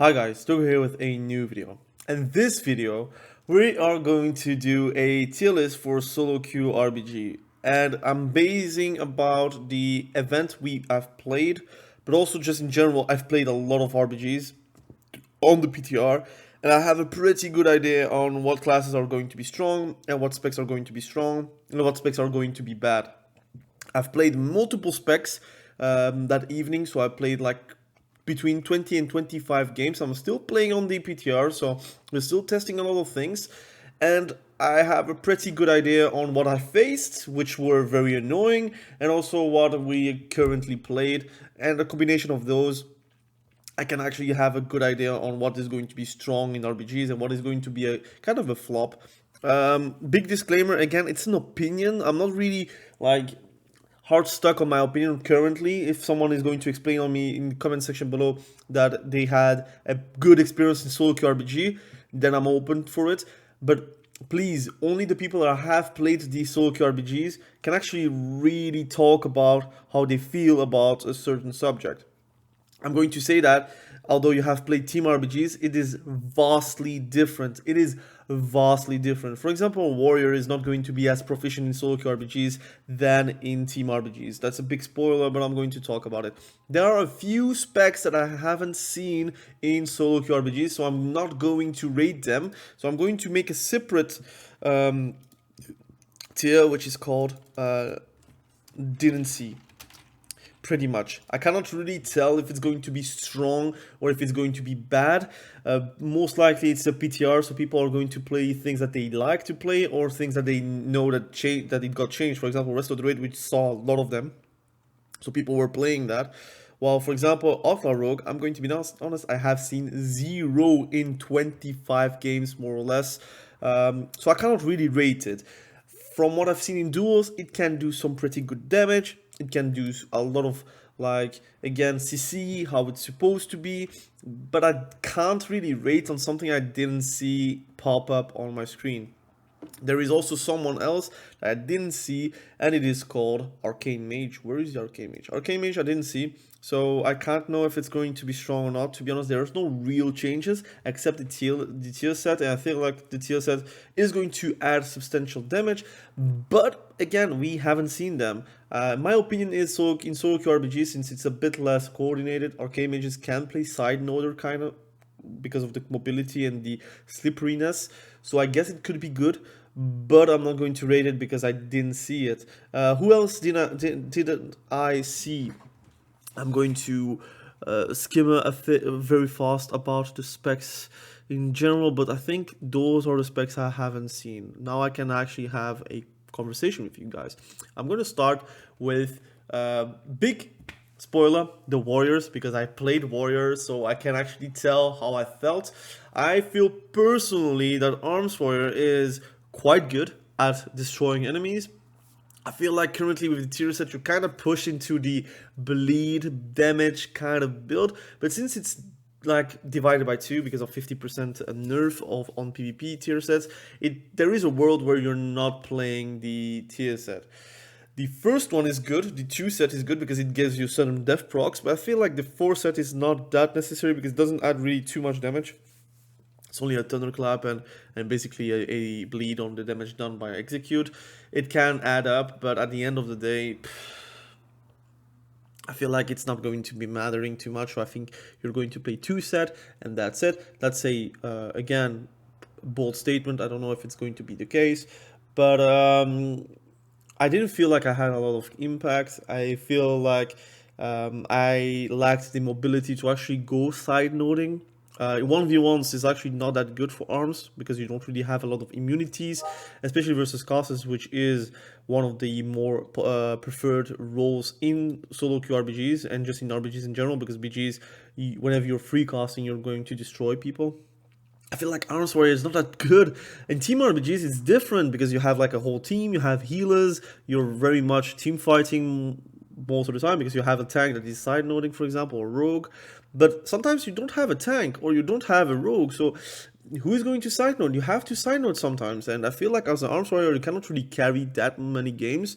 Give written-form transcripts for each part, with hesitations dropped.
Hi guys, Stoker here with a new video. And this video, we are going to do a tier list for Soloq Rbg. And I'm basing about the event I've played, but also just in general, I've played a lot of RBGs on the PTR, and I have a pretty good idea on what classes are going to be strong, and what specs are going to be strong, and what specs are going to be bad. I've played multiple specs that evening, so I played like between 20 and 25 games. I'm still playing on the PTR, so we're still testing a lot of things, and I have a pretty good idea on what I faced, which were very annoying, and also what we currently played, and a combination of those, I can actually have a good idea on what is going to be strong in RBGs and what is going to be a kind of a flop. Big disclaimer, again, it's an opinion. I'm not really like hard stuck on my opinion currently. If someone is going to explain on me in the comment section below that they had a good experience in Soloq Rbg, then I'm open for it. But please, only the people that have played these Soloq Rbgs can actually really talk about how they feel about a certain subject. I'm going to say that although you have played team RBGs, it is vastly different. It is vastly different. For example, Warrior is not going to be as proficient in Soloq RBGs than in team RBGs. That's a big spoiler, but I'm going to talk about it. There are a few specs that I haven't seen in Soloq RBGs, so I'm not going to rate them. So I'm going to make a separate tier, which is called didn't see. Pretty much. I cannot really tell if it's going to be strong or if it's going to be bad. Most likely it's a PTR, so people are going to play things that they like to play or things that they know that it got changed. For example, resto druid, which saw a lot of them, so people were playing that. While, for example, outlaw rogue, I'm going to be honest, I have seen 0 in 25 games, more or less. So I cannot really rate it. From what I've seen in duels, it can do some pretty good damage. It can do a lot of, like, again, CC, how it's supposed to be, but I can't really rate on something I didn't see pop up on my screen. There is also someone else that I didn't see, and it is called Arcane Mage. Where is the Arcane Mage? Arcane Mage I didn't see, so I can't know if it's going to be strong or not. To be honest, there's no real changes except the tier set, and I feel like the tier set is going to add substantial damage, but again, we haven't seen them. My opinion is, so in Soloq Rbg, since it's a bit less coordinated, Arcane Mages can play side noder kind of, because of the mobility and the slipperiness, so I guess it could be good, but I'm not going to rate it because I didn't see it. Who else didn't I see? I'm going to skim very fast about the specs in general, but I think those are the specs I haven't seen. Now I can actually have a conversation with you guys. I'm going to start with big spoiler, the Warriors, because I played Warriors, so I can actually tell how I felt. I feel personally that Arms Warrior is quite good at destroying enemies. I feel like currently with the tier set, you're kind of pushed into the bleed damage kind of build, but since it's like divided by 2 because of 50% nerf on PvP tier sets, there is a world where you're not playing the tier set. The first one is good, the 2 set is good because it gives you certain death procs, but I feel like the 4 set is not that necessary because it doesn't add really too much damage. It's only a thunderclap and basically a bleed on the damage done by execute. It can add up, but at the end of the day, I feel like it's not going to be mattering too much. So I think you're going to play 2 set and that's it. That's a, again, bold statement. I don't know if it's going to be the case, but I didn't feel like I had a lot of impact. I feel like I lacked the mobility to actually go side noding. 1v1s is actually not that good for arms because you don't really have a lot of immunities, especially versus casters, which is one of the more preferred roles in Soloq RBGs and just in RBGs in general, because BGs, whenever you're free casting, you're going to destroy people. I feel like Arms Warrior is not that good. In Team RBGs, it's different because you have like a whole team, you have healers, you're very much team fighting most of the time because you have a tank that is side noding, for example, or rogue. But sometimes you don't have a tank or you don't have a rogue, so who is going to side note? You have to side note sometimes, and I feel like as an arms warrior, you cannot really carry that many games.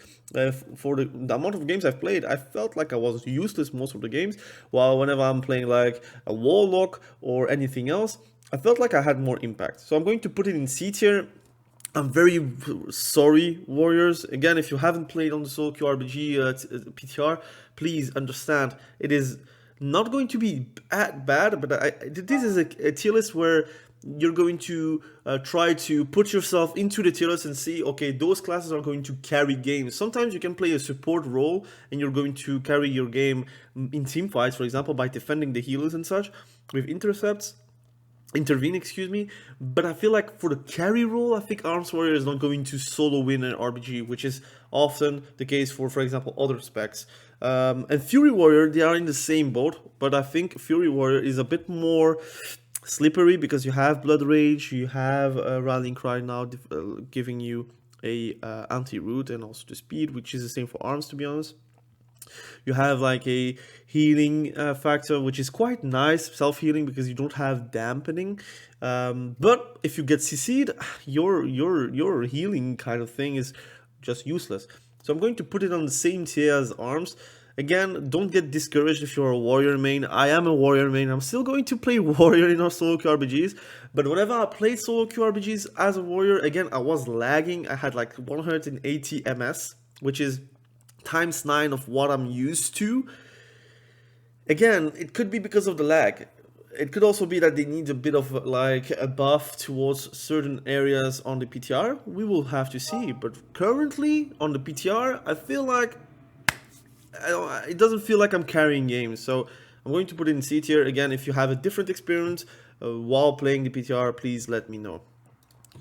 For the amount of games I've played, I felt like I was useless most of the games, while whenever I'm playing like a warlock or anything else, I felt like I had more impact. So I'm going to put it in C tier. I'm very sorry, warriors. Again, if you haven't played on the Soloq Rbg PTR, please understand it is not going to be bad, but this is a tier list where you're going to try to put yourself into the tier list and see, okay, those classes are going to carry games. Sometimes you can play a support role and you're going to carry your game in team fights, for example, by defending the healers and such with intervene, excuse me, but I feel like for the carry role, I think Arms Warrior is not going to solo win an RBG, which is often the case for example, other specs. And Fury Warrior, they are in the same boat, but I think Fury Warrior is a bit more slippery because you have Blood Rage, you have Rallying Cry now giving you a anti-root and also the speed, which is the same for Arms, to be honest. You have like a healing factor, which is quite nice, self-healing, because you don't have dampening. But if you get CC'd, your healing kind of thing is just useless. So I'm going to put it on the same tier as Arms. Again, don't get discouraged if you're a warrior main. I am a warrior main. I'm still going to play warrior in our Soloq RBGs. But whenever I played Soloq RBGs as a warrior, again, I was lagging. I had like 180 MS, which is times 9 of what I'm used to. Again, it could be because of the lag. It could also be that they need a bit of like a buff towards certain areas on the PTR. We will have to see. But currently on the PTR, I feel like it doesn't feel like I'm carrying games. So I'm going to put it in C tier. Again, if you have a different experience while playing the PTR, please let me know.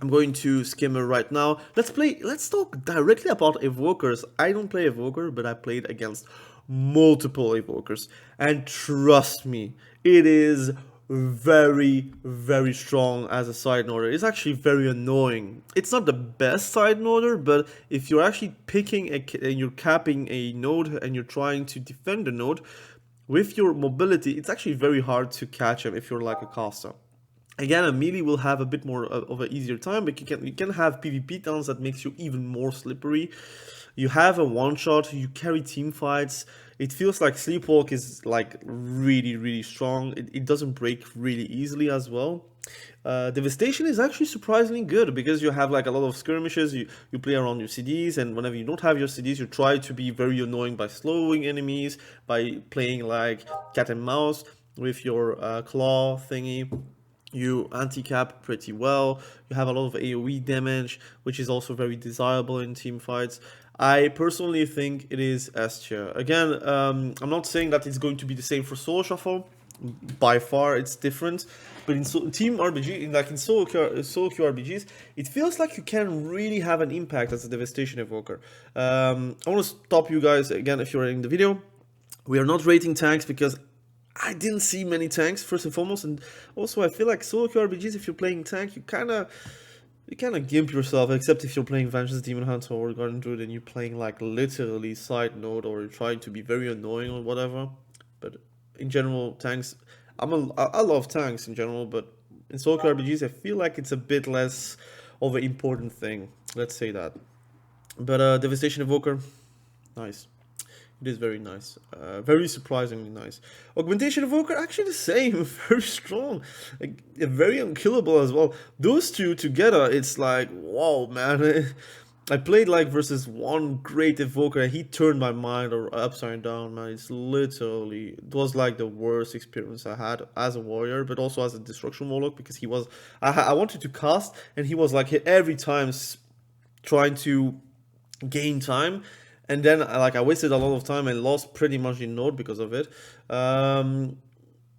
I'm going to skim it right now. Let's talk directly about evokers. I don't play evoker, but I played against multiple evokers. And trust me, it is very, very strong as a side noder. It's actually very annoying. It's not the best side noder, but if you're actually picking and you're capping a node and you're trying to defend the node, with your mobility, it's actually very hard to catch him if you're like a caster. Again, a melee will have a bit more of an easier time, but you can have PvP talents that makes you even more slippery. You have a one-shot, you carry team fights. It feels like Sleepwalk is like really, really strong. It doesn't break really easily as well. Devastation is actually surprisingly good because you have like a lot of skirmishes, you play around your CDs, and whenever you don't have your CDs, you try to be very annoying by slowing enemies, by playing like cat and mouse with your claw thingy. You anti-cap pretty well, you have a lot of AoE damage, which is also very desirable in team fights. I personally think it is S tier. Again, I'm not saying that it's going to be the same for Soul Shuffle. By far, it's different. But in Team RBG, like in Soloq RBGs, it feels like you can really have an impact as a Devastation Evoker. I want to stop you guys again if you're in the video. We are not rating tanks because I didn't see many tanks, first and foremost, and also I feel like Soloq RBGs, if you're playing tank, you kind of gimp yourself, except if you're playing Vengeance Demon Hunter or Garden Druid and you're playing like literally side node or you're trying to be very annoying or whatever. But in general, tanks, I love tanks in general, but in Soloq RBGs, I feel like it's a bit less of an important thing. Let's say that. But Devastation Evoker, nice. It is very nice, very surprisingly nice. Augmentation Evoker, actually the same, very strong, like, very unkillable as well. Those two together, it's like, wow, man. I played like versus one great Evoker and he turned my mind or upside down, man. It's literally, it was like the worst experience I had as a warrior, but also as a Destruction Warlock, because he was, I wanted to cast and he was like every time trying to gain time. And then, like, I wasted a lot of time and lost pretty much in node because of it.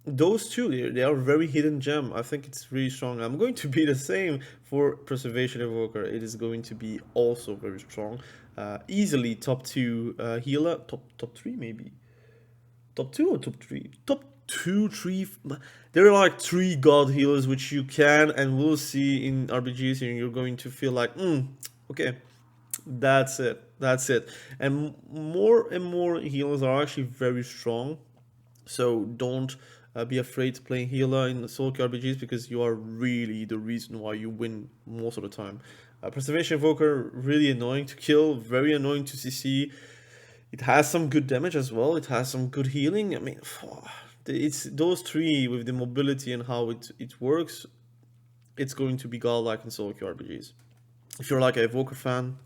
Those two, they are very hidden gem. I think it's really strong. I'm going to be the same for Preservation Evoker. It is going to be also very strong. Easily top 2 healer. Top 3 maybe. Top 2 or top 3? Top 2, 3. There are like 3 god healers which you can and will see in RBGs, and you're going to feel like, okay. That's it. And more healers are actually very strong. So don't be afraid to play healer in the Soloq RPGs because you are really the reason why you win most of the time. Preservation Evoker, really annoying to kill, very annoying to CC. It has some good damage as well. It has some good healing. I mean, it's those three with the mobility and how it works. It's going to be godlike in Soloq RPGs. If you're like a Evoker fan,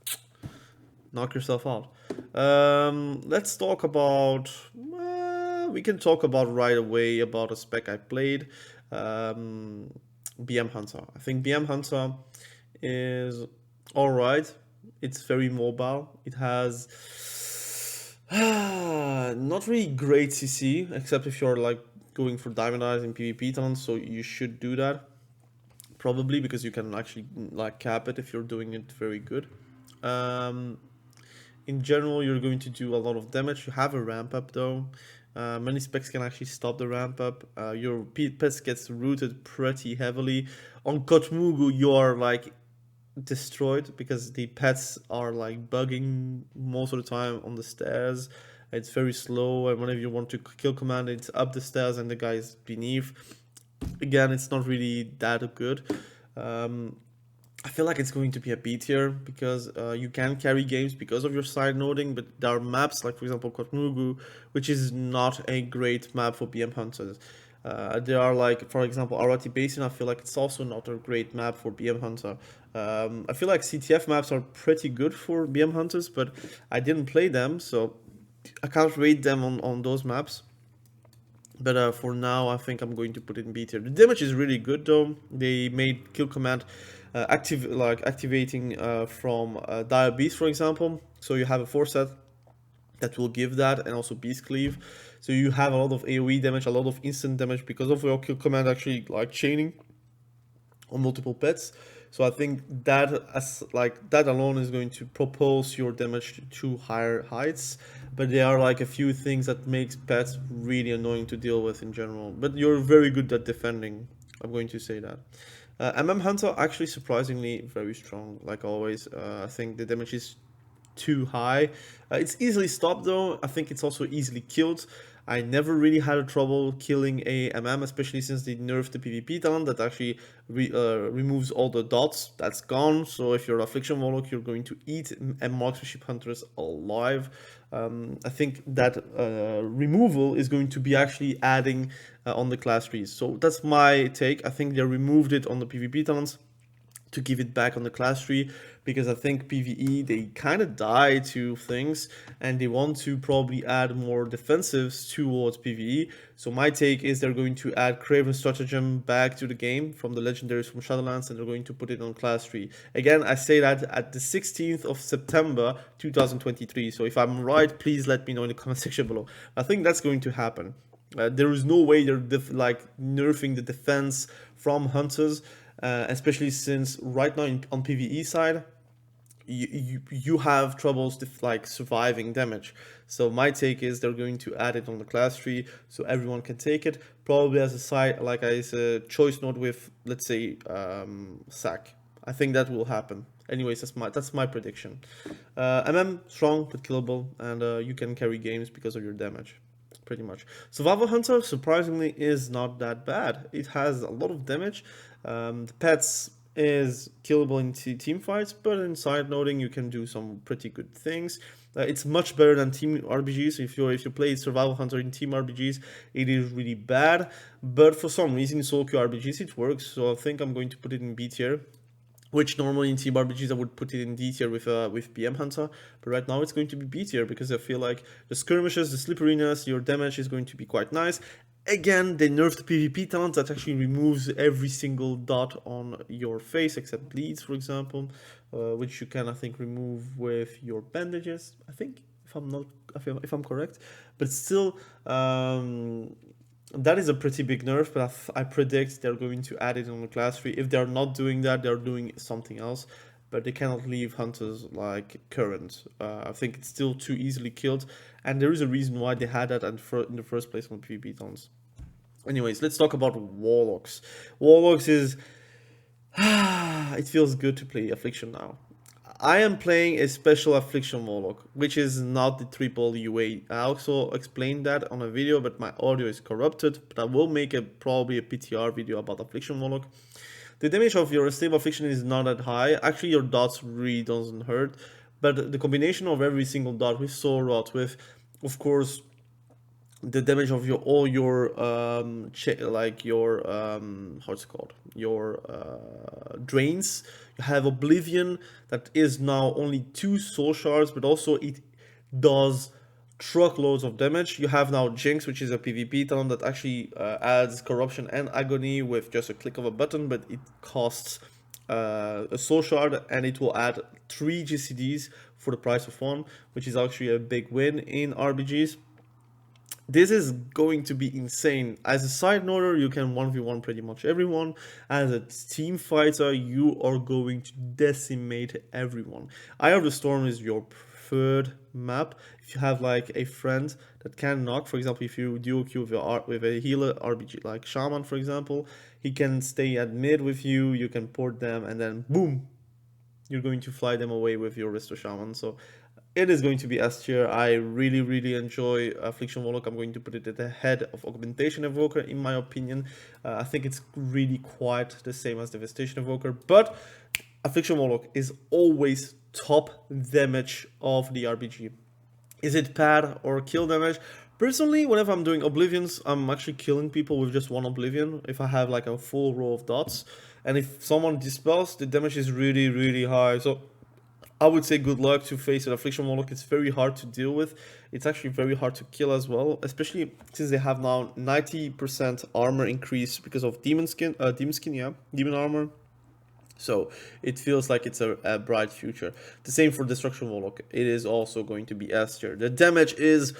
knock yourself out. Let's talk about. We can talk about right away about a spec I played. BM Hunter. I think BM Hunter is alright. It's very mobile. It has not really great CC, except if you're like going for diamond eyes in PvP talents, so you should do that. Probably because you can actually like cap it if you're doing it very good. In general, you're going to do a lot of damage. You have a ramp up though. Many specs can actually stop the ramp up. Your pets gets rooted pretty heavily. On Kotmugu, you are like destroyed because the pets are like bugging most of the time on the stairs. It's very slow, and whenever you want to kill command, it's up the stairs and the guy is beneath. Again, it's not really that good. I feel like it's going to be a B tier because you can carry games because of your side noding, but there are maps like, for example, Kotmugu, which is not a great map for BM Hunters. There are like, for example, Arati Basin. I feel like it's also not a great map for BM Hunter. I feel like CTF maps are pretty good for BM Hunters, but I didn't play them, so I can't rate them on those maps. But for now, I think I'm going to put it in B tier. The damage is really good though. They made kill command activating from Dire Beast, for example. So you have a 4-set that will give that, and also Beast Cleave. So you have a lot of AoE damage, a lot of instant damage because of your kill command actually like chaining on multiple pets. So I think that that alone is going to propulse your damage to higher heights. But there are like a few things that makes pets really annoying to deal with in general. But you're very good at defending. I'm going to say that. MM Hunter actually surprisingly very strong, like always. I think the damage is too high. It's easily stopped though. I think it's also easily killed. I never really had a trouble killing a MM, especially since they nerfed the PvP talent that actually removes all the dots. That's gone. So if you're affliction warlock, you're going to eat marksmanship hunters alive. I think that removal is going to be actually adding on the class trees. So that's my take. I think they removed it on the PvP talents to give it back on the class tree, because I think PvE, they kind of die to things and they want to probably add more defensives towards PvE. So my take is they're going to add Craven Stratagem back to the game from the legendaries from Shadowlands, and they're going to put it on class tree. Again, I say that at the 16th of September 2023. So if I'm right, please let me know in the comment section below. I think that's going to happen. There is no way they're nerfing the defense from hunters. Especially since right now on PvE side, you have troubles like surviving damage. So my take is they're going to add it on the class tree so everyone can take it, probably as a side, like as a choice node with, let's say, sack. I think that will happen. Anyways, that's my prediction. MM strong but killable, and you can carry games because of your damage. Pretty much. Survival Hunter, surprisingly, is not that bad. It has a lot of damage. The pets is killable in team fights, but in side noting, you can do some pretty good things. It's much better than team RPGs. If you play Survival Hunter in team RPGs, it is really bad. But for some reason, in Soloq RPGs, it works. So I think I'm going to put it in B tier. Which normally in team RPGs I would put it in D tier with BM Hunter, but right now it's going to be B tier because I feel like the skirmishes, the slipperiness, your damage is going to be quite nice. Again, they nerfed the PvP talent that actually removes every single dot on your face except bleeds, for example, which you can, I think, remove with your bandages. I think, if I'm correct, but still. That is a pretty big nerf, but I predict they're going to add it on the class tree. If they're not doing that, they're doing something else. But they cannot leave hunters like current. I think it's still too easily killed, and there is a reason why they had that in the first place on PvP tons. Anyways, let's talk about warlocks. Warlocks is it feels good to play affliction now. I am playing a special affliction warlock, which is not the triple UA. I also explained that on a video, but my audio is corrupted. But I will make probably a PTR video about affliction warlock. The damage of your stable affliction is not that high. Actually, your dots really doesn't hurt, but the combination of every single dot with soul rot, with, of course, the damage of all your like your how's it called, your drains. You have oblivion that is now only 2 soul shards, but also it does truckloads of damage. You have now Jinx, which is a PvP talent that actually adds corruption and agony with just a click of a button, but it costs a soul shard, and it will add 3 GCDs for the price of 1, which is actually a big win in RBGs. This is going to be insane. As a side noter, you can 1v1 pretty much everyone. As a team fighter, you are going to decimate everyone. Eye of the Storm is your preferred map. If you have like a friend that can knock, for example, if you duo queue with a healer RBG like Shaman, for example, he can stay at mid with you, you can port them, and then boom, you're going to fly them away with your resto Shaman. So it is going to be S tier. I really enjoy Affliction Warlock. I'm going to put it at the head of Augmentation Evoker, in my opinion. I think it's really quite the same as Devastation Evoker, but Affliction Warlock is always top damage of the RBG. Is it pad or kill damage? Personally, whenever I'm doing Oblivions, I'm actually killing people with just 1 Oblivion, if I have like a full row of dots. And if someone dispels, the damage is really high. So I would say good luck to face an Affliction Warlock. It's very hard to deal with. It's actually very hard to kill as well, especially since they have now 90% armor increase because of demon armor. So it feels like it's a bright future. The same for Destruction Warlock. It is also going to be S tier. The damage is...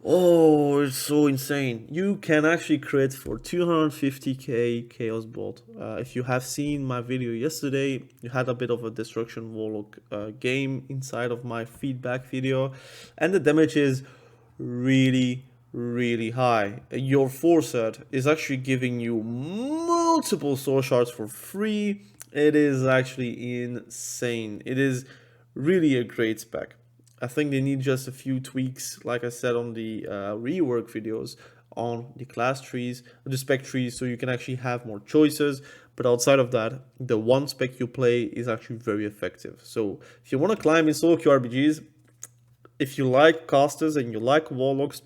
oh, it's so insane. You can actually crit for 250k Chaos Bolt. If you have seen my video yesterday, you had a bit of a Destruction Warlock game inside of my feedback video. And the damage is really high. Your Forset is actually giving you multiple soul shards for free. It is actually insane. It is really a great spec. I think they need just a few tweaks, like I said on the rework videos, on the class trees, the spec trees, so you can actually have more choices. But outside of that, the one spec you play is actually very effective. So if you want to climb in Soloq RBGs, if you like casters and you like warlocks,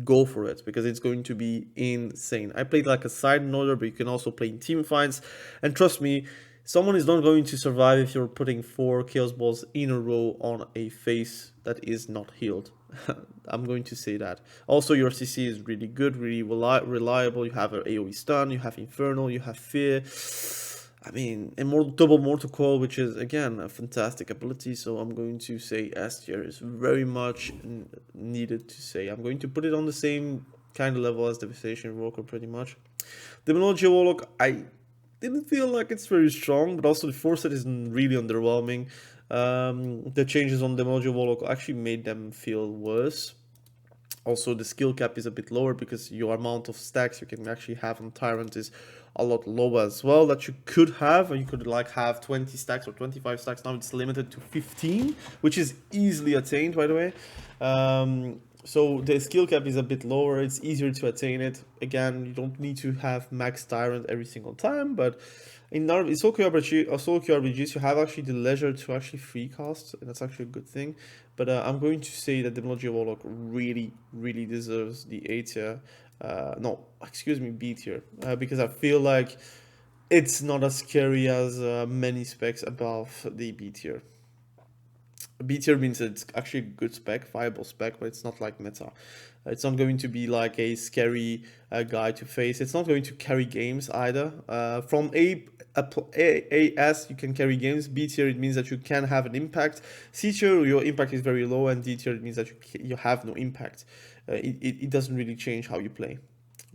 go for it, because it's going to be insane. I played like a side noder, but you can also play in team fights. And trust me, someone is not going to survive if you're putting 4 Chaos Balls in a row on a face that is not healed. I'm going to say that. Also, your CC is really good, really reliable. You have an AoE stun, you have Infernal, you have Fear. I mean, and double Mortal Coil, which is, again, a fantastic ability. So I'm going to say S tier is very much needed to say. I'm going to put it on the same kind of level as Devastation Rework, pretty much. Demonology Warlock, I didn't feel like it's very strong, but also the Forset is really underwhelming. The changes on Demonology Warlock actually made them feel worse. Also, the skill cap is a bit lower because your amount of stacks you can actually have on Tyrant is a lot lower as well, that you could have. You could like have 20 stacks or 25 stacks. Now it's limited to 15, which is easily attained, by the way. So the skill cap is a bit lower. It's easier to attain it. Again, you don't need to have max Tyrant every single time, but in Soloq RBGs, you have actually the leisure to actually free cast, and that's actually a good thing. But I'm going to say that Demonology Warlock really deserves the A tier. No, excuse me, B tier, because I feel like it's not as scary as many specs above the B tier. B tier means it's actually a good spec, viable spec, but it's not like meta. It's not going to be like a scary guy to face. It's not going to carry games either. From AS, you can carry games. B tier, it means that you can have an impact. C tier, your impact is very low, and D tier, it means that you have no impact. It doesn't really change how you play.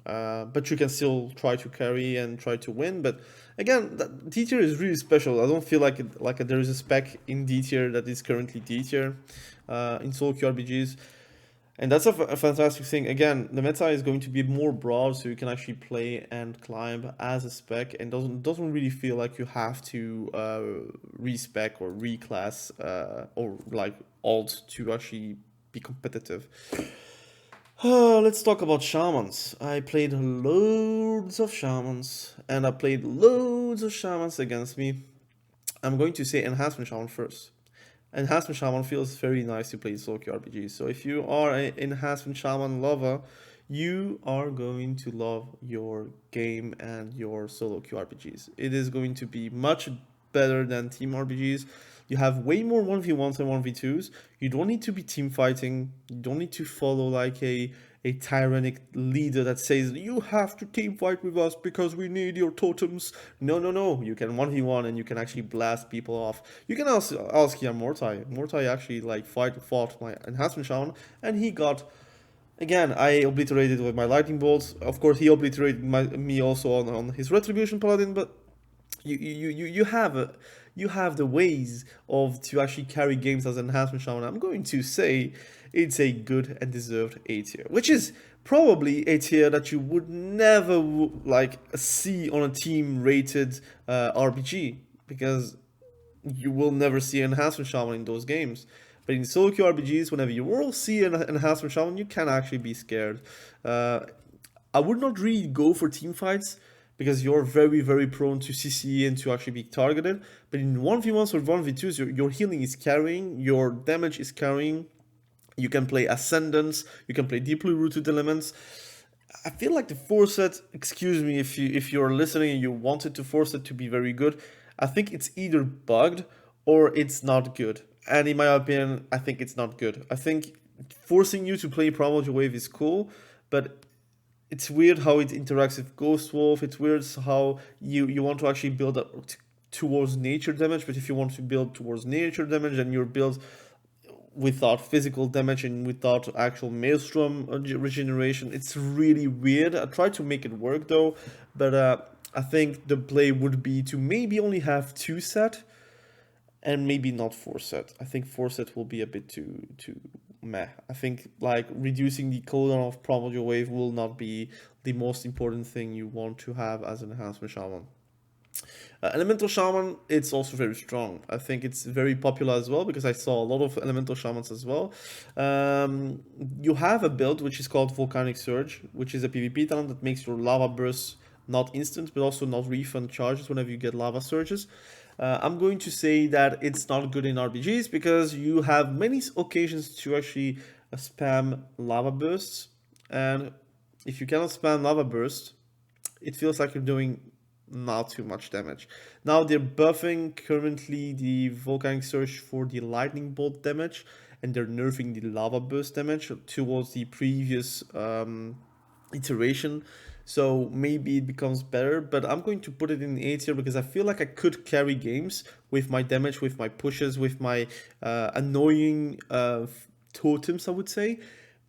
But you can still try to carry and try to win. But again, D tier is really special. I don't feel like there is a spec in D tier that is currently D tier in Soloq RBGs. And that's a fantastic thing. Again, the meta is going to be more broad, so you can actually play and climb as a spec, and doesn't really feel like you have to respec or reclass or like alt to actually be competitive. Let's talk about shamans. I played loads of shamans, and I played loads of shamans against me. I'm going to say enhancement shaman first. Enhancement Shaman feels very nice to play Soloq Rbg. So if you are an Enhancement Shaman lover, you are going to love your game and your Soloq Rbgs. It is going to be much better than team RPGs. You have way more 1v1s and 1v2s. You don't need to be team fighting. You don't need to follow like a tyrannic leader that says, you have to team fight with us because we need your totems. No, no, no. You can 1v1 and you can actually blast people off. You can also ask here Mortai. Mortai actually like fought my enhancement shaman, and he got... Again, I obliterated with my lightning bolts. Of course, he obliterated me also on his Retribution Paladin, but you have the ways of to actually carry games as an enhancement shaman. I'm going to say it's a good and deserved A tier, which is probably a tier that you would never like see on a team rated RPG, because you will never see an enhancement shaman in those games. But in solo queue RPGs, whenever you will see an enhancement shaman, you can actually be scared. I would not really go for team fights, because you're very, very prone to CC and to actually be targeted. But in 1v1s or 1v2s, your healing is carrying, your damage is carrying. You can play Ascendants, you can play deeply rooted elements. I feel like the 4-set, excuse me if you're listening and you wanted to 4-set to be very good, I think it's either bugged or it's not good. And in my opinion, I think it's not good. I think forcing you to play Primordial Wave is cool, but it's weird how it interacts with Ghost Wolf. It's weird how you want to actually build up towards nature damage, but if you want to build towards nature damage and you're built without physical damage and without actual maelstrom regeneration, it's really weird. I tried to make it work though, but I think the play would be to maybe only have 2-set and maybe not 4-set. I think 4-set will be a bit too meh. I think like reducing the cooldown of Primordial Wave will not be the most important thing you want to have as an enhancement shaman. Elemental Shaman, it's also very strong. I think it's very popular as well, because I saw a lot of Elemental Shamans as well. You have a build which is called Volcanic Surge, which is a PvP talent that makes your lava bursts not instant, but also not refund charges whenever you get lava surges. I'm going to say that it's not good in RPGs, because you have many occasions to actually spam lava bursts, and if you cannot spam lava burst, it feels like you're doing not too much damage. Now they're buffing currently the Volcanic Surge for the lightning bolt damage, and they're nerfing the lava burst damage towards the previous iteration. So maybe it becomes better, but I'm going to put it in A tier because I feel like I could carry games with my damage, with my pushes, with my annoying totems, I would say.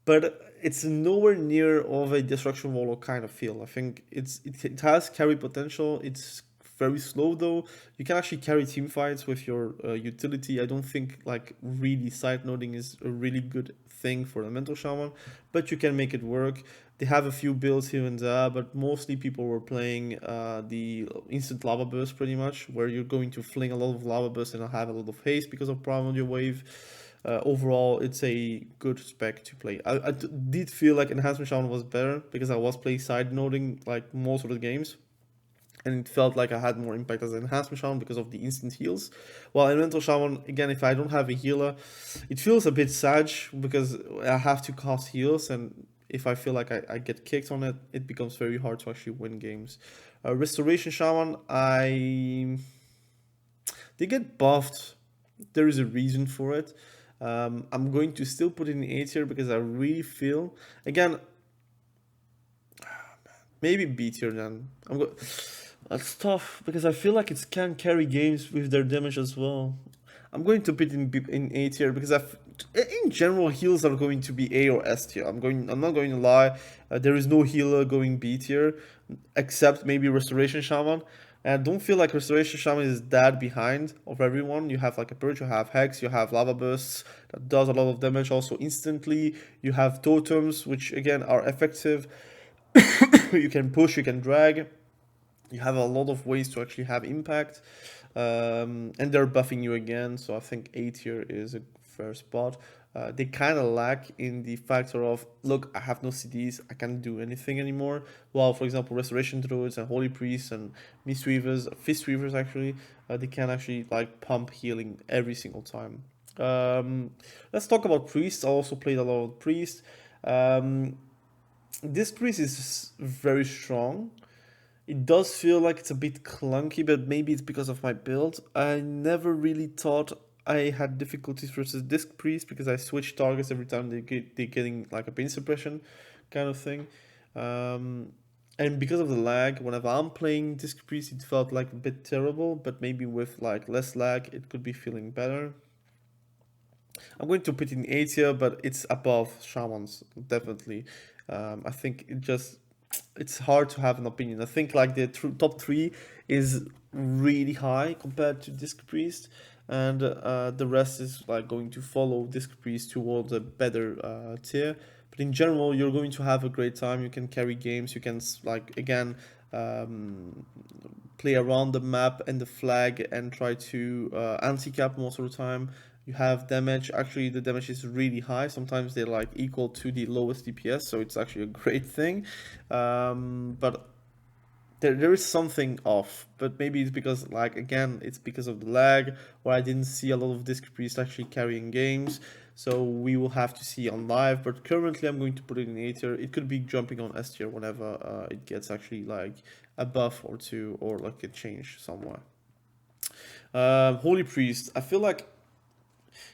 But it's nowhere near of a Destruction Warlock kind of feel. I think it has carry potential. It's very slow though. You can actually carry team fights with your utility. I don't think like really side noding is a really good thing for Elemental Shaman, but you can make it work. They have a few builds here and there, but mostly people were playing the instant lava burst pretty much, where you're going to fling a lot of lava burst and have a lot of haste because of Primordial Wave. Overall, it's a good spec to play. I did feel like Enhancement Shaman was better because I was playing side noding like most of the games, and it felt like I had more impact as an Enhancement Shaman because of the instant heals. While Elemental Shaman, again, if I don't have a healer, it feels a bit sad because I have to cast heals, and if I feel like I get kicked on it, it becomes very hard to actually win games. Restoration Shaman, they get buffed. There is a reason for it. I'm going to still put it in A tier because I really feel, again, maybe B tier then. That's tough because I feel like it can carry games with their damage as well. I'm going to put it in A tier because in general heals are going to be A or S tier. I'm not going to lie. There is no healer going B tier except maybe Restoration Shaman. And I don't feel like Restoration Shaman is that behind of everyone. You have like a Purge, you have Hex, you have Lava Bursts that does a lot of damage also instantly. You have Totems, which again are effective. You can push, you can drag. You have a lot of ways to actually have impact. And they're buffing you again, so I think A tier is a fair spot. They kind of lack in the factor of, look, I have no CDs, I can't do anything anymore. While, for example, Restoration Druids and Holy Priests and Mistweavers, Fistweavers actually, they can actually like pump healing every single time. Let's talk about Priests. I also played a lot of Priest. This Priest is very strong. It does feel like it's a bit clunky, but maybe it's because of my build. I never really thought I had difficulties versus Disc Priest because I switch targets every time they're getting like a pain suppression kind of thing. And because of the lag, whenever I'm playing Disc Priest, it felt like a bit terrible, but maybe with like less lag, it could be feeling better. I'm going to put it in A tier, but it's above Shamans, definitely. I think it's hard to have an opinion. I think like the top 3 is really high compared to Disc Priest, and the rest is like going to follow Disc Priest towards a better tier. But in general, you're going to have a great time. You can carry games. You can like again play around the map and the flag and try to anti-cap most of the time. You have damage. Actually, the damage is really high. Sometimes they're like equal to the lowest DPS, so it's actually a great thing. But there is something off. But maybe it's because, like, again, it's because of the lag, or I didn't see a lot of Disc Priest actually carrying games. So we will have to see on live. But currently, I'm going to put it in A tier. It could be jumping on S tier whenever it gets actually like a buff or two, or like a change somewhere. Holy Priest. I feel like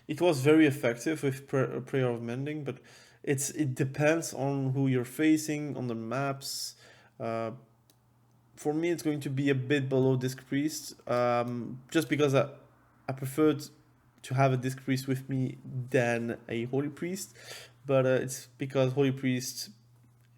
it was very effective with Prayer of Mending, but it depends on who you're facing, on the maps. For me, it's going to be a bit below Disc Priest, just because I preferred to have a Disc Priest with me than a Holy Priest. But it's because Holy Priest,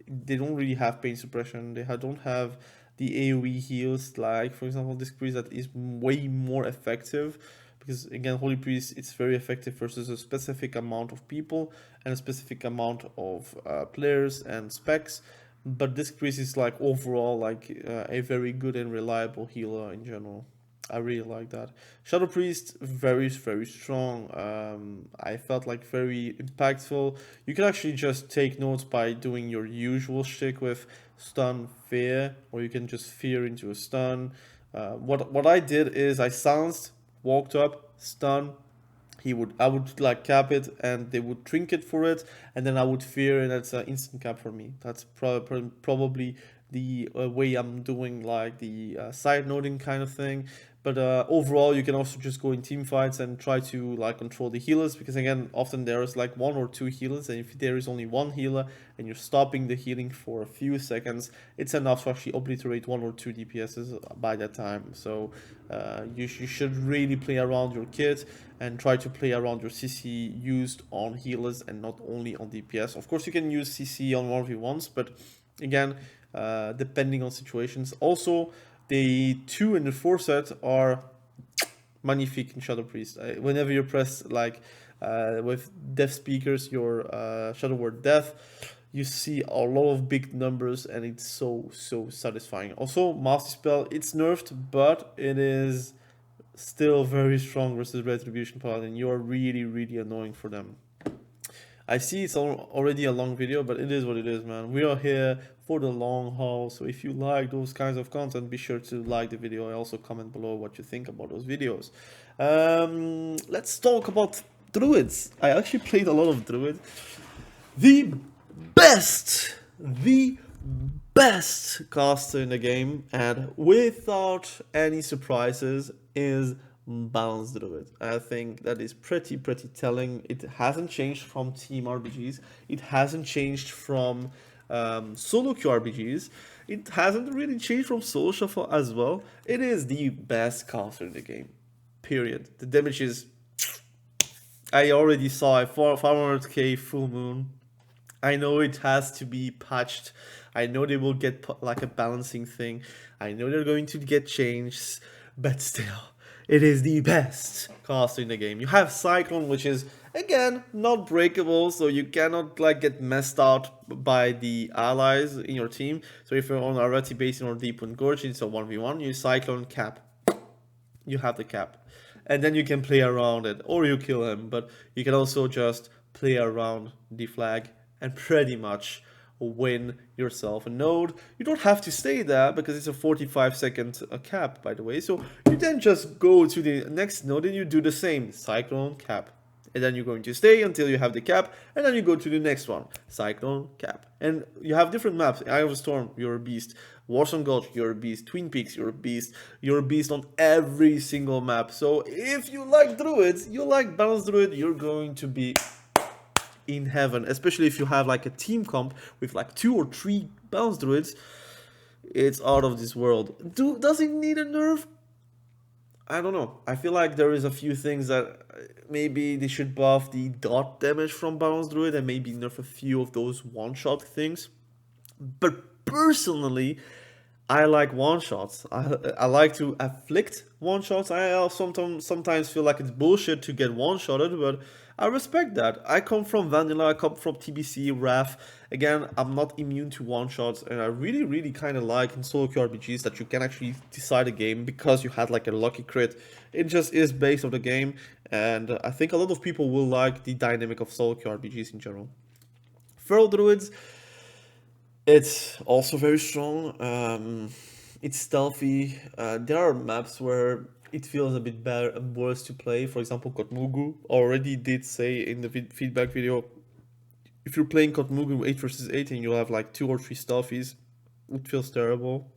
they don't really have pain suppression. They don't have the AoE heals, like, for example, Disc Priest, that is way more effective. Because again, Holy Priest, it's very effective versus a specific amount of people and a specific amount of players and specs. But Disc Priest is like overall like a very good and reliable healer in general. I really like that. Shadow Priest, very strong. I felt like very impactful. You can actually just take notes by doing your usual shtick with stun, fear, or you can just fear into a stun. What I did is I silenced, walked up, stun. I would like cap it, and they would trinket for it, and then I would fear, and that's an instant cap for me. That's probably the way I'm doing like the side noting kind of thing. But overall, you can also just go in team fights and try to like control the healers, because again, often there is like 1 or 2 healers, and if there is only 1 healer and you're stopping the healing for a few seconds, it's enough to actually obliterate 1 or 2 DPSs by that time. So you should really play around your kit and try to play around your CC used on healers and not only on DPS. Of course, you can use CC on 1v1s, but again, depending on situations. Also, the 2 and the 4 set are magnifique in Shadow Priest. Whenever you press like with Death Speakers, your Shadow Word Death, you see a lot of big numbers, and it's so satisfying. Also, Master Spell, it's nerfed, but it is still very strong versus Retribution Paladin. You are really annoying for them. I see it's already a long video, but it is what it is, man. We are here for the long haul, so if you like those kinds of content, be sure to like the video and also comment below what you think about those videos. Let's talk about druids. I actually played a lot of druid. The best caster in the game, and without any surprises, is Balanced Druid. I think that is pretty telling. It hasn't changed from Team RBGs. It hasn't changed from solo queue RBGs. It hasn't really changed from solo shuffle as well. It is the best caster in the game. Period. The damage is... I already saw a 500k full moon. I know it has to be patched. I know they will get like a balancing thing. I know they're going to get changes, but still, it is the best caster in the game. You have Cyclone, which is again not breakable, so you cannot like get messed out by the allies in your team. So if you're on Arati Basin or Deep Wind Gorge, it's a 1v1, you Cyclone cap. You have the cap. And then you can play around it, or you kill him, but you can also just play around the flag and pretty much win yourself a node. You don't have to stay there because it's a 45-second cap, by the way. So you then just go to the next node and you do the same, Cyclone cap. And then you're going to stay until you have the cap, and then you go to the next one, Cyclone cap. And you have different maps. Eye of the Storm, you're a beast. Warsong Gulch, you're a beast. Twin Peaks, you're a beast. You're a beast on every single map. So if you like druids, you like balanced druid, you're going to be in heaven. Especially if you have like a team comp with like 2 or 3 balanced druids, it's out of this world. Does it need a nerf? I don't know. I feel like there is a few things that maybe they should buff the dot damage from balanced druid and maybe nerf a few of those one-shot things. But personally, I like one-shots. I like to afflict one-shots. I sometimes feel like it's bullshit to get one-shotted, but I respect that. I come from Vanilla, I come from TBC, RAF. Again, I'm not immune to one-shots, and I really kind of like in Soloq Rbgs that you can actually decide a game because you had like a lucky crit. It just is based on the game, and I think a lot of people will like the dynamic of Soloq Rbgs in general. Feral Druids, it's also very strong. It's stealthy. There are maps where it feels a bit better and worse to play. For example, Kotmugu already did say in the feedback video, if you're playing Kotmugu 8 versus 8 and you'll have like 2 or 3 stealthies, it feels terrible.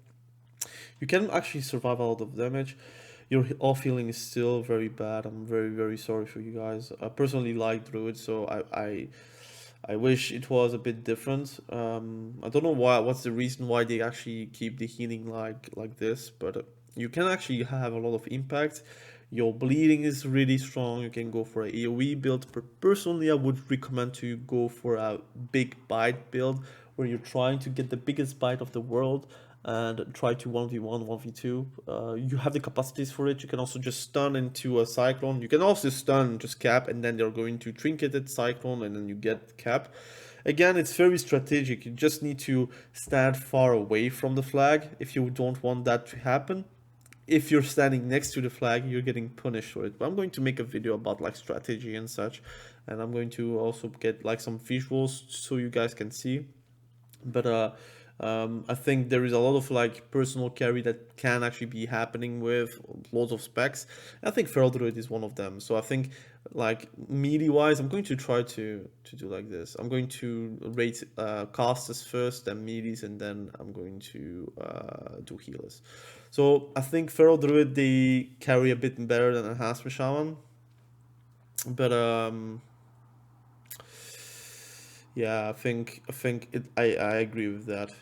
You can actually survive a lot of damage. Your off healing is still very bad. I'm very sorry for you guys. I personally like Druid, so I wish it was a bit different. I don't know what's the reason why they actually keep the healing like this, but you can actually have a lot of impact. Your bleeding is really strong. You can go for a AoE build, but personally I would recommend to go for a big bite build where you're trying to get the biggest bite of the world and try to 1v1, 1v2. You have the capacities for it. You can also just stun into a Cyclone. You can also stun, just cap, and then they're going to trinketed Cyclone, and then you get cap. Again, it's very strategic. You just need to stand far away from the flag if you don't want that to happen. If you're standing next to the flag, you're getting punished for it. But I'm going to make a video about like strategy and such, and I'm going to also get like some visuals so you guys can see. But I think there is a lot of like personal carry that can actually be happening with lots of specs. I think Feral Druid is one of them. So I think like melee wise, I'm going to try to do like this. I'm going to rate casters first, then melees, and then I'm going to do healers. So I think Feral Druid, they carry a bit better than Enhancement Shaman. But yeah, I think I agree with that.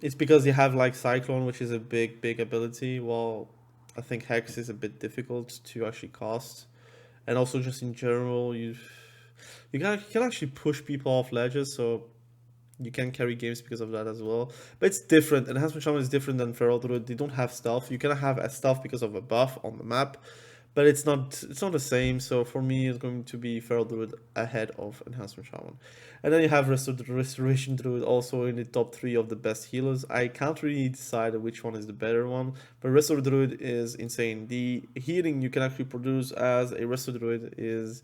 It's because you have like Cyclone, which is a big ability, while I think Hex is a bit difficult to actually cast, and also just in general, you can actually push people off ledges, so you can carry games because of that as well. But it's different. Enhancement Shaman is different than Feral Druid. They don't have stealth. You can have a stealth because of a buff on the map, but it's not the same. So for me, it's going to be Feral Druid ahead of Enhancement Shaman. And then you have Restoration Druid also in the top 3 of the best healers. I can't really decide which one is the better one, but Resto Druid is insane. The healing you can actually produce as a Resto Druid is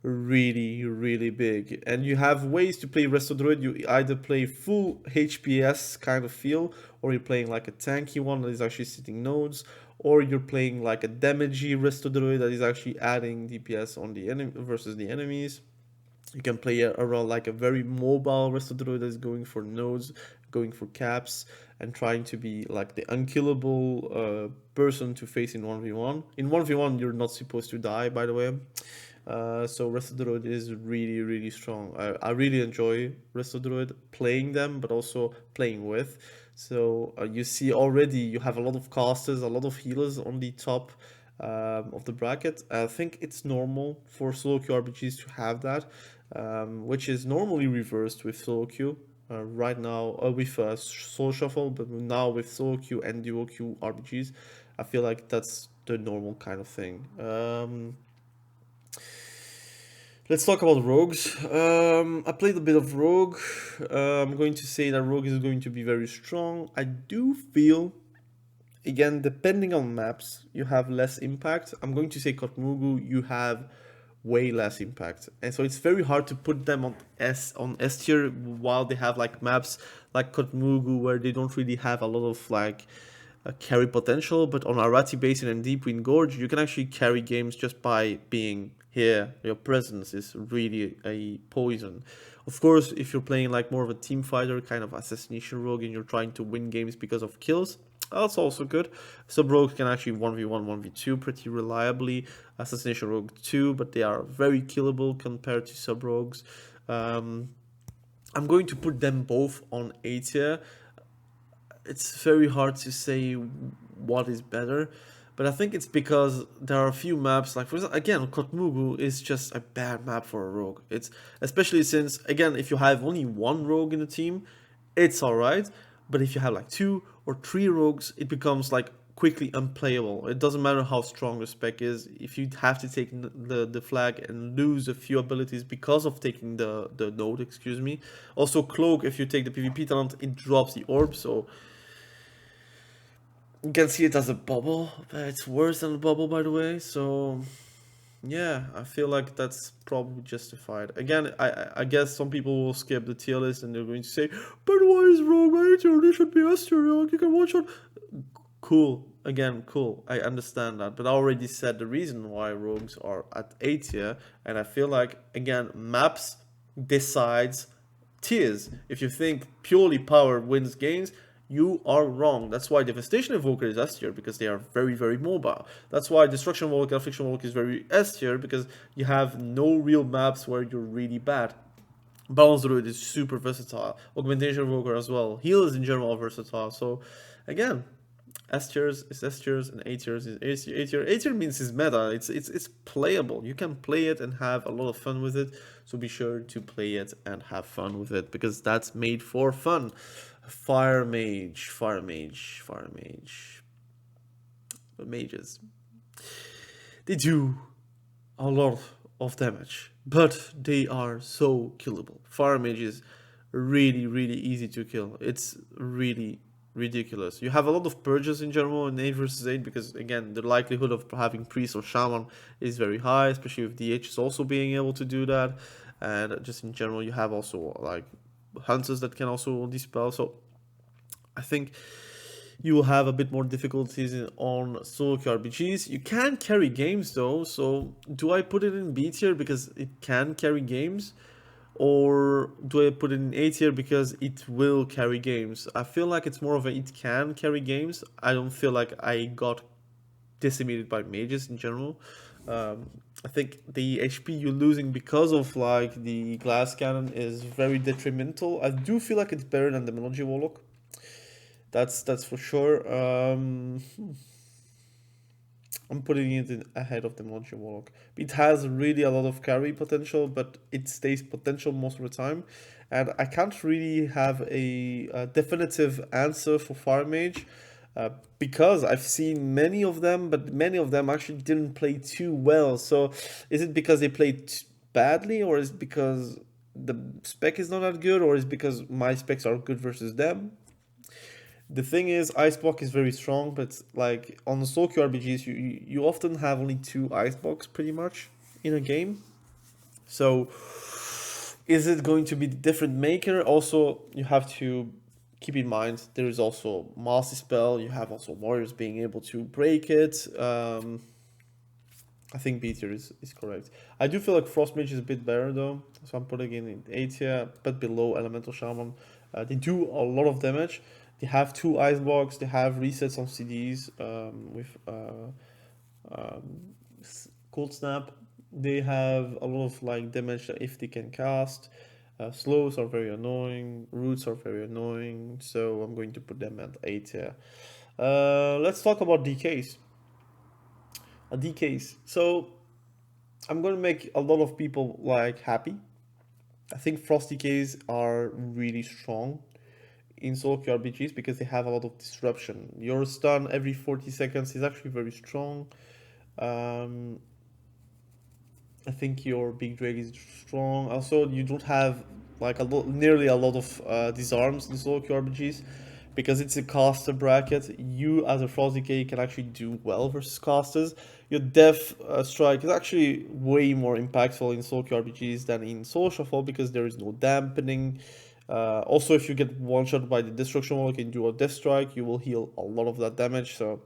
really big, and you have ways to play Resto Druid. You either play full HPS kind of feel, or you're playing like a tanky one that is actually sitting nodes, or you're playing like a damagey Resto Druid that is actually adding DPS on the enemy versus the enemies. You can play around like a very mobile Resto Druid that is going for nodes, going for caps, and trying to be like the unkillable person to face in 1v1. In 1v1 you're not supposed to die, by the way. So Resto Druid is really strong. I really enjoy Resto Druid, playing them, but also playing with. So you see already you have a lot of casters, a lot of healers on the top of the bracket. I think it's normal for Soloq RPGs to have that, which is normally reversed with Solo Q. Right now, with Soul Shuffle, but now with Solo Q and Duo Q RPGs, I feel like that's the normal kind of thing. Let's talk about rogues. I played a bit of rogue. I'm going to say that rogue is going to be very strong. I do feel, again, depending on maps, you have less impact. I'm going to say Kotmugu, you have way less impact, and so it's very hard to put them on S tier while they have like maps like Kotmugu where they don't really have a lot of like carry potential. But on Arati Basin and Deep Wind Gorge, you can actually carry games just by being here. Your presence is really a poison. Of course, if you're playing like more of a team fighter kind of assassination rogue and you're trying to win games because of kills, that's also good. Sub rogues can actually 1v1, 1v2 pretty reliably. Assassination rogue too, but they are very killable compared to sub rogues. I'm going to put them both on A tier. It's very hard to say what is better, but I think it's because there are a few maps, like for example, again, Kotmugu is just a bad map for a rogue. It's especially since, again, if you have only one rogue in the team, it's alright, but if you have like 2 or 3 rogues, it becomes like quickly unplayable. It doesn't matter how strong the spec is. If you have to take the flag and lose a few abilities because of taking the node, excuse me. Also cloak, if you take the PvP talent, it drops the orb, so you can see it as a bubble, but it's worse than a bubble, by the way. So yeah, I feel like that's probably justified. Again, I guess some people will skip the tier list and they're going to say, but why is rogue A tier? They should be S tier. You can one shot. Cool. Again, cool. I understand that, but I already said the reason why rogues are at A tier, and I feel like, again, maps decides tiers. If you think purely power wins games, you are wrong. That's why Devastation Evoker is S tier, because they are very, very mobile. That's why Destruction Warlock and Affliction Warlock is very S tier, because you have no real maps where you're really bad. Balance Druid is super versatile. Augmentation Evoker as well. Heal is in general are versatile. So, again, S tiers is S tiers and A tiers is A tier. A tier, A tier means it's meta. It's playable. You can play it and have a lot of fun with it. So be sure to play it and have fun with it, because that's made for fun. Fire mage, fire mage, fire mage. The mages, they do a lot of damage, but they are so killable. Fire mage is really, really easy to kill. It's really ridiculous. You have a lot of purges in general in 8 versus 8, because again, the likelihood of having priest or shaman is very high, especially with DH is also being able to do that. And just in general, you have also like hunters that can also dispel. So I think you will have a bit more difficulties on Soloq RPGs. You can carry games though, so do I put it in B tier because it can carry games? Or do I put it in A tier because it will carry games? I feel like it's more of a it can carry games. I don't feel like I got decimated by mages in general. I think the HP you're losing because of like the glass cannon is very detrimental. I do feel like it's better than the demonology warlock. That's for sure. I'm putting it in ahead of the demonology warlock. It has really a lot of carry potential, but it stays potential most of the time. And I can't really have a definitive answer for fire mage. Because I've seen many of them, but many of them actually didn't play too well. So is it because they played badly, or is it because the spec is not that good, or is it because my specs are good versus them? The thing is, Icebox is very strong, but like on the Soloq RPGs, you often have only 2 Icebox pretty much in a game. So is it going to be the different maker? Also, you have to keep in mind there is also Master Spell. You have also warriors being able to break it. I think B tier is correct. I do feel like Frost Mage is a bit better though, so I'm putting it in A tier, but below Elemental Shaman. They do a lot of damage. They have 2 Icebox. They have resets on CDs with Cold Snap. They have a lot of like damage that if they can cast. Slows are very annoying. Roots are very annoying. So I'm going to put them at A tier. Let's talk about DKs. DKs. So I'm gonna make a lot of people like happy. I think frost DKs are really strong in Soloq RBGs because they have a lot of disruption. Your stun every 40 seconds is actually very strong. Um, I think your big drag is strong. Also, you don't have like nearly a lot of disarms in Soloq RBGs because it's a caster bracket. You as a Frost DK can actually do well versus casters. Your Death Strike is actually way more impactful in Soloq RBGs than in Soul Shuffle because there is no dampening. Also, if you get one shot by the Destruction Wall, you can do a Death Strike. You will heal a lot of that damage. So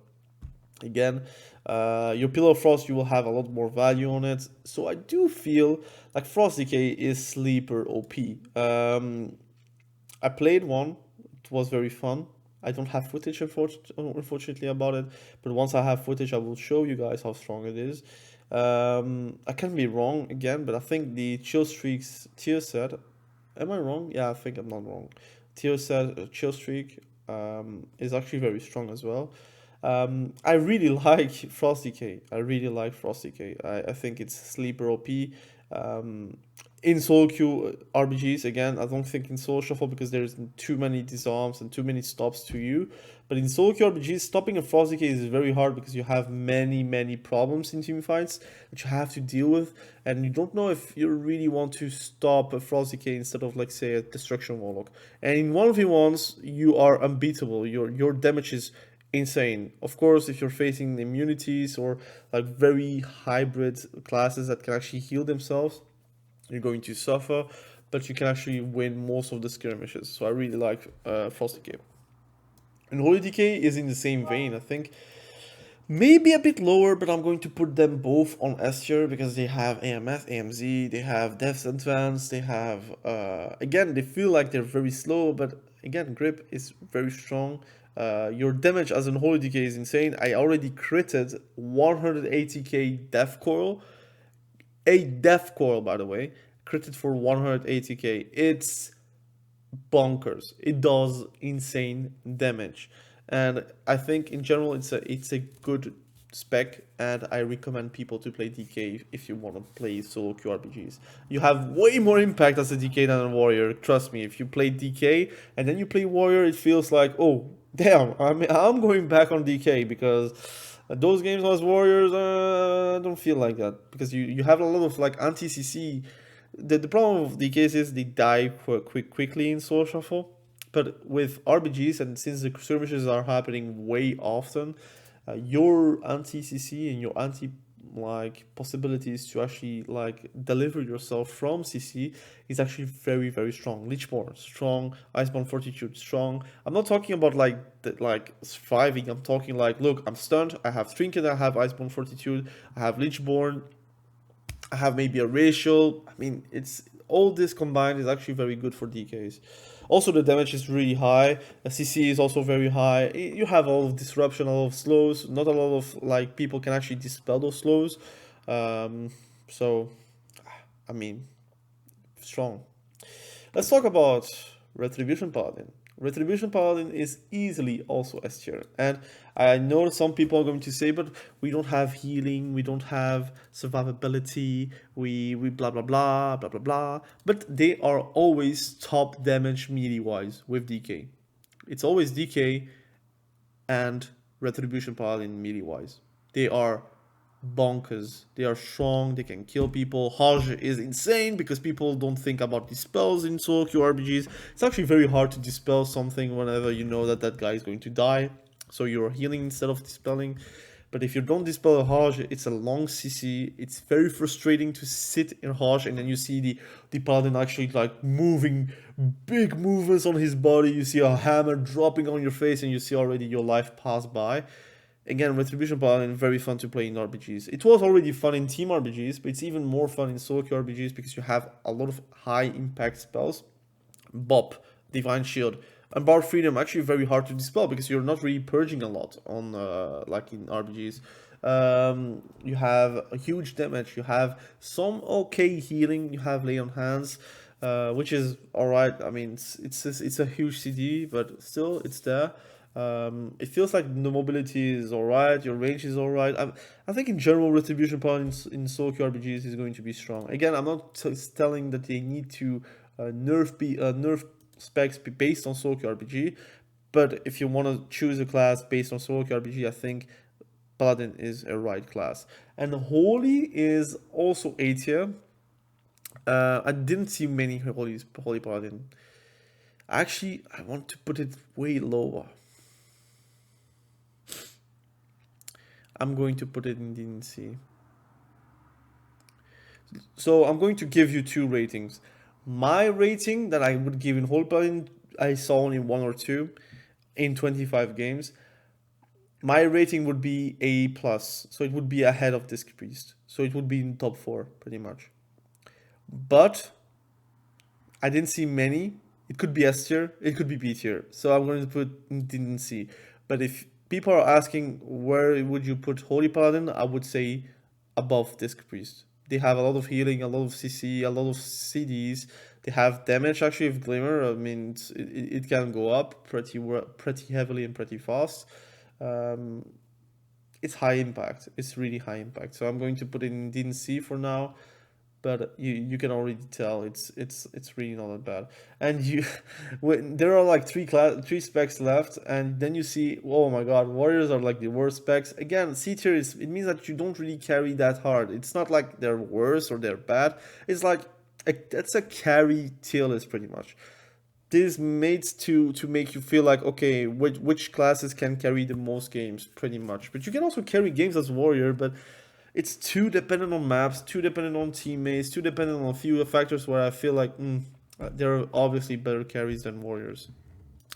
again, your Pillar of Frost, you will have a lot more value on it. So I do feel like Frost Decay is sleeper OP. I played one. It was very fun. I don't have footage, unfortunately, about it. But once I have footage, I will show you guys how strong it is. I can be wrong again, but I think the Chill Streaks tier set. Am I wrong? Yeah, I think I'm not wrong. Tier set Chill Streak is actually very strong as well. I really like Frost Decay. I really like Frost Decay. I think it's sleeper OP. In solo queue RBGs, again, I don't think in solo shuffle because there's too many disarms and too many stops to you. But in solo queue RBGs, stopping a Frost Decay is very hard because you have many problems in team fights that you have to deal with, and you don't know if you really want to stop a Frost Decay instead of, like, say, a Destruction Warlock. And in 1v1s, you are unbeatable. Your damage is insane. Of course, if you're facing immunities or like very hybrid classes that can actually heal themselves, you're going to suffer, but you can actually win most of the skirmishes. So I really like Frost Decay. And Holy Decay is in the same vein, I think. Maybe a bit lower, but I'm going to put them both on S tier because they have AMS, AMZ, they have Death's Advance, they have, again, they feel like they're very slow, but again, grip is very strong. Your damage as an Holy Decay is insane. I already critted 180k Death Coil. A Death Coil, by the way, critted for 180k. It's bonkers. It does insane damage, and I think in general it's a good spec, and I recommend people to play DK if you want to play solo QRPGs. You have way more impact as a DK than a warrior. Trust me. If you play DK and then you play warrior, it feels like, oh damn, I'm going back on DK because those games as warriors, I don't feel like that because you have a lot of like anti-CC. The problem of DKs is they die quickly in Soul Shuffle, but with RBGs, and since the skirmishes are happening way often, your anti-CC and your anti like possibilities to actually like deliver yourself from CC is actually very strong. Lichborn strong, Iceborne Fortitude strong. I'm not talking about like surviving. I'm talking like, look, I'm stunned, I have Trinket, I have Iceborne Fortitude, I have Lichborn, I have maybe a racial. I mean, it's all this combined is actually very good for DKs. Also, the damage is really high. The CC is also very high. You have a lot of disruption, a lot of slows. Not a lot of like people can actually dispel those slows. So, I mean, strong. Let's talk about Retribution Paladin. Retribution Paladin is easily also S tier. And I know some people are going to say, but we don't have healing, we don't have survivability, we blah blah blah, blah blah blah. But they are always top damage melee wise with DK. It's always DK and Retribution Paladin melee wise. They are bonkers. They are strong, they can kill people. Hajj is insane because people don't think about dispels in solo queue RPGs. It's actually very hard to dispel something whenever you know that that guy is going to die. So you're healing instead of dispelling. But if you don't dispel a Hajj, it's a long CC. It's very frustrating to sit in Hajj and then you see the Paladin actually like moving big movements on his body. You see a hammer dropping on your face and you see already your life pass by. Again, Retribution Paladin, very fun to play in RPGs. It was already fun in team RPGs, but it's even more fun in solo queue RPGs because you have a lot of high impact spells. Bop, Divine Shield, and Bar Freedom actually very hard to dispel because you're not really purging a lot on like in RPGs. You have a huge damage. You have some okay healing. You have Lay on Hands, which is alright. I mean, it's a huge CD, but still it's there. It feels like the mobility is alright, your range is alright. I think in general, Retribution points in Soloq RPGs is going to be strong. Again, I'm not telling that they need to nerf specs based on Soloq RPG, but if you want to choose a class based on Soloq RPG, I think Paladin is a right class. And Holy is also A tier. I didn't see many Holy Paladin. Actually, I want to put it way lower. I'm going to put it in DNC. So I'm going to give you two ratings. My rating that I would give in Holy Paladin, I saw only 1 or 2 in 25 games. My rating would be A+, so it would be ahead of Disc Priest. So it would be in top 4, pretty much. But I didn't see many. It could be S tier, it could be B tier. So I'm going to put didn't see. But if people are asking where would you put Holy Paladin, I would say above Disc Priest. They have a lot of healing, a lot of CC, a lot of CDs. They have damage actually with Glimmer. I mean, it can go up pretty heavily and pretty fast. It's high impact. It's really high impact. So I'm going to put it in didn't see for now. But you can already tell it's really not that bad. And when there are like three specs left, and then you see, oh my god, warriors are like the worst specs. Again, C tier it means that you don't really carry that hard. It's not like they're worse or they're bad. It's like that's a carry tier list pretty much. This is made to make you feel like, okay, which classes can carry the most games pretty much. But you can also carry games as warrior, but it's too dependent on maps, too dependent on teammates, too dependent on a few factors where I feel like there are obviously better carries than warriors.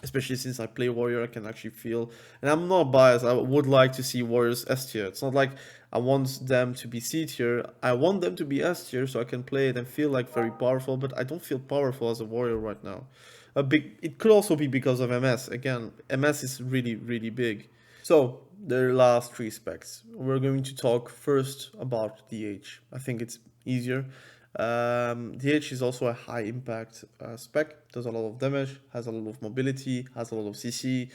Especially since I play warrior, I can actually feel, and I'm not biased, I would like to see warriors S tier. It's not like I want them to be C tier, I want them to be S tier so I can play it and feel like very powerful, but I don't feel powerful as a warrior right now. It could also be because of MS. Again, MS is really, really big. So, the last 3 specs. We're going to talk first about DH. I think it's easier. DH is also a high impact spec, does a lot of damage, has a lot of mobility, has a lot of CC.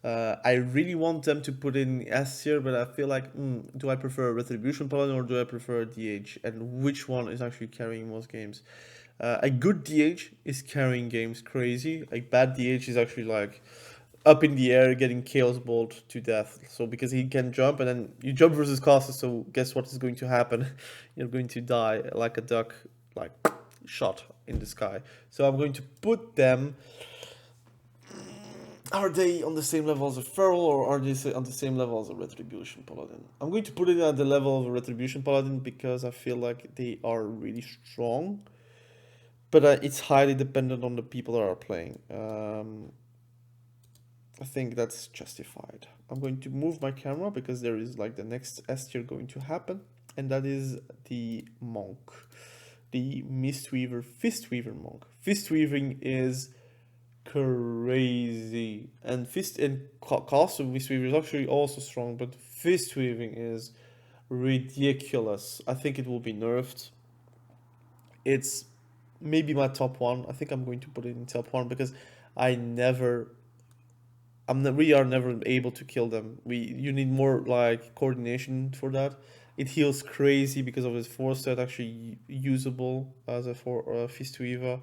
I really want them to put in S tier, but I feel like, do I prefer Retribution Paladin or do I prefer DH? And which one is actually carrying most games? A good DH is carrying games crazy. A bad DH is actually like up in the air getting Chaos Bolt to death. So because he can jump and then you jump versus caster, so guess what is going to happen? You're going to die like a duck, like shot in the sky. So I'm going to put them. Are they on the same level as a Feral or are they on the same level as a Retribution Paladin? I'm going to put it at the level of a Retribution Paladin because I feel like they are really strong. But it's highly dependent on the people that are playing. I think that's justified. I'm going to move my camera because there is like the next S tier going to happen. And that is the monk. The mistweaver, fistweaver monk. Fistweaving is crazy. And cost of mistweaver is actually also strong. But fistweaving is ridiculous. I think it will be nerfed. It's maybe my top 1. I think I'm going to put it in top 1 because we are never able to kill them. You need more like coordination for that. It heals crazy because of its 4-stat, actually usable as a fistweaver.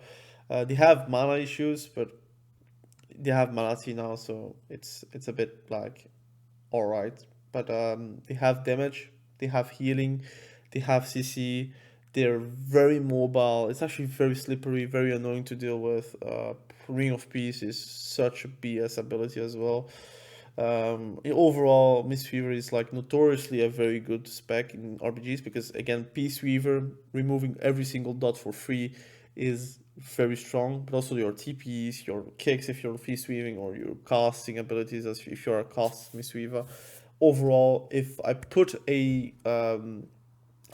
They have mana issues, but they have Malati now, so it's a bit like alright. But they have damage, they have healing, they have CC. They're very mobile. It's actually very slippery, very annoying to deal with. Ring of Peace is such a BS ability as well. Overall, Mistweaver is like notoriously a very good spec in RPGs because again, Peace Weaver removing every single dot for free is very strong. But also your TPs, your kicks if you're Feast Weaving, or your casting abilities as if you're a cast Mistweaver. Overall, if I put a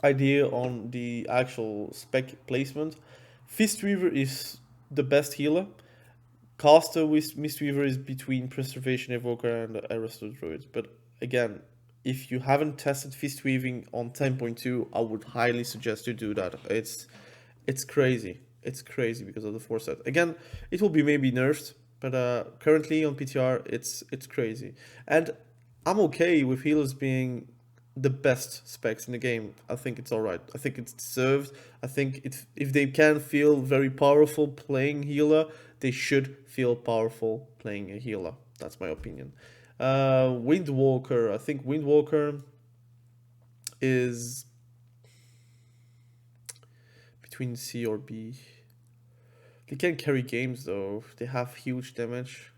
idea on the actual spec placement, Fistweaver is the best healer. Caster with Mistweaver is between Preservation Evoker and Resto Druid. But again, if you haven't tested Fistweaving on 10.2, I would highly suggest you do that. It's crazy. It's crazy because of the 4-stat. Again, it will be maybe nerfed, But currently on PTR, it's crazy, and I'm okay with healers being the best specs in the game. I think it's alright. I think it's deserved. I think if they can feel very powerful playing healer, they should feel powerful playing a healer. That's my opinion. Windwalker. I think Windwalker is between C or B. They can carry games though. They have huge damage.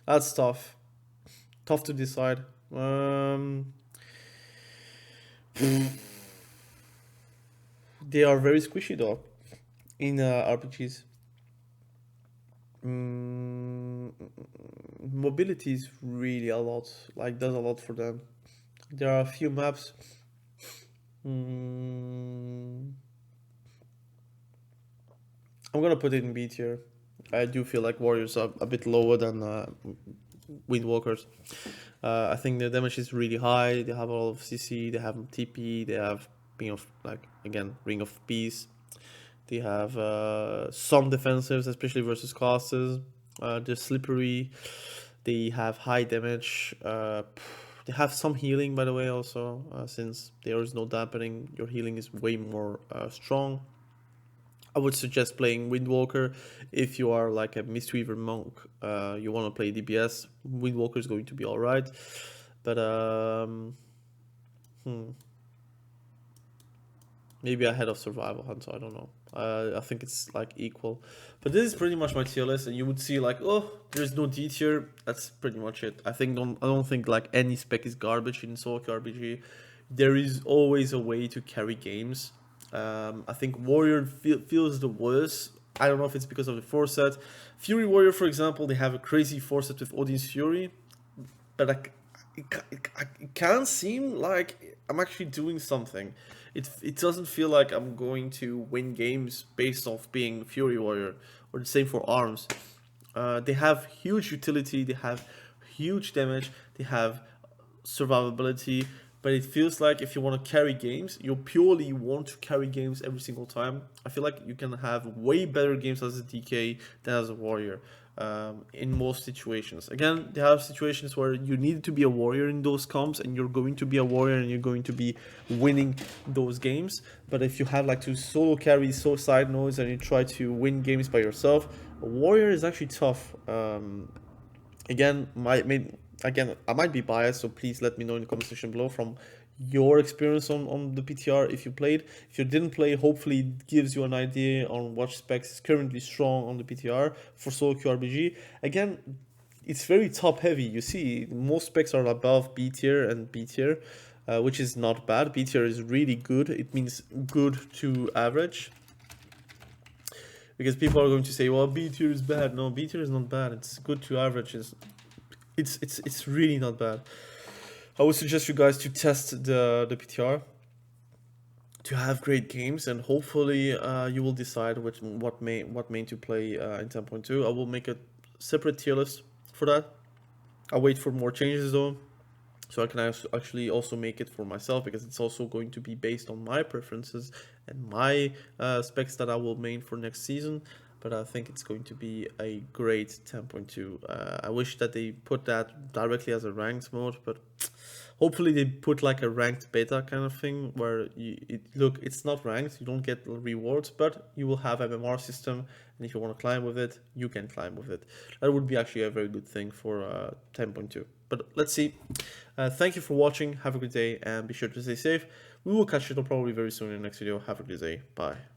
That's tough. Tough to decide. They are very squishy though in RPGs. Mobility is really a lot. Like does a lot for them. There are a few maps. I'm gonna put it in B tier. I do feel like warriors are a bit lower than windwalkers. I think the damage is really high. They have a lot of CC. They have TP. They have Ring of Ring of Peace. They have some defensives, especially versus classes. They're slippery. They have high damage. They have some healing, by the way, also, since there is no dampening. Your healing is way more strong. I would suggest playing Windwalker if you are like a mistweaver monk. You want to play DPS. Windwalker is going to be alright, but maybe ahead of Survival Hunter. I don't know. I think it's like equal, but this is pretty much my tier list, and you would see like, oh, there's no D tier. That's pretty much it. I don't think like any spec is garbage in Soloq Rbg. There is always a way to carry games. I think Warrior feels the worst. I don't know if it's because of the 4-set. Fury Warrior, for example, they have a crazy 4-set with Odin's Fury, but it can't seem like I'm actually doing something. It doesn't feel like I'm going to win games based off being Fury Warrior, or the same for Arms. They have huge utility, they have huge damage, they have survivability, but it feels like if you want to carry games, you purely want to carry games every single time. I feel like you can have way better games as a DK than as a warrior. In most situations. Again, there are situations where you need to be a warrior in those comps, and you're going to be a warrior and you're going to be winning those games. But if you have like to solo carry side nodes and you try to win games by yourself, a warrior is actually tough. Again, I might be biased, so please let me know in the comment section below from your experience on the PTR if you played. If you didn't play, hopefully it gives you an idea on what specs is currently strong on the PTR for Soloq Rbg. Again, it's very top heavy. You see, most specs are above B tier and B tier, which is not bad. B tier is really good. It means good to average. Because people are going to say, well, B tier is bad. No, B tier is not bad. It's good to average. It's really not bad. I would suggest you guys to test the PTR to have great games, and hopefully you will decide what main to play in 10.2. I will make a separate tier list for that. I'll wait for more changes though, so I can actually also make it for myself, because it's also going to be based on my preferences and my specs that I will main for next season. But I think it's going to be a great 10.2. I wish that they put that directly as a ranked mode, but hopefully they put like a ranked beta kind of thing where look, it's not ranked, you don't get rewards, but you will have MMR system, and if you want to climb with it, you can climb with it. That would be actually a very good thing for 10.2. But let's see. Thank you for watching. Have a good day, and be sure to stay safe. We will catch you probably very soon in the next video. Have a good day. Bye.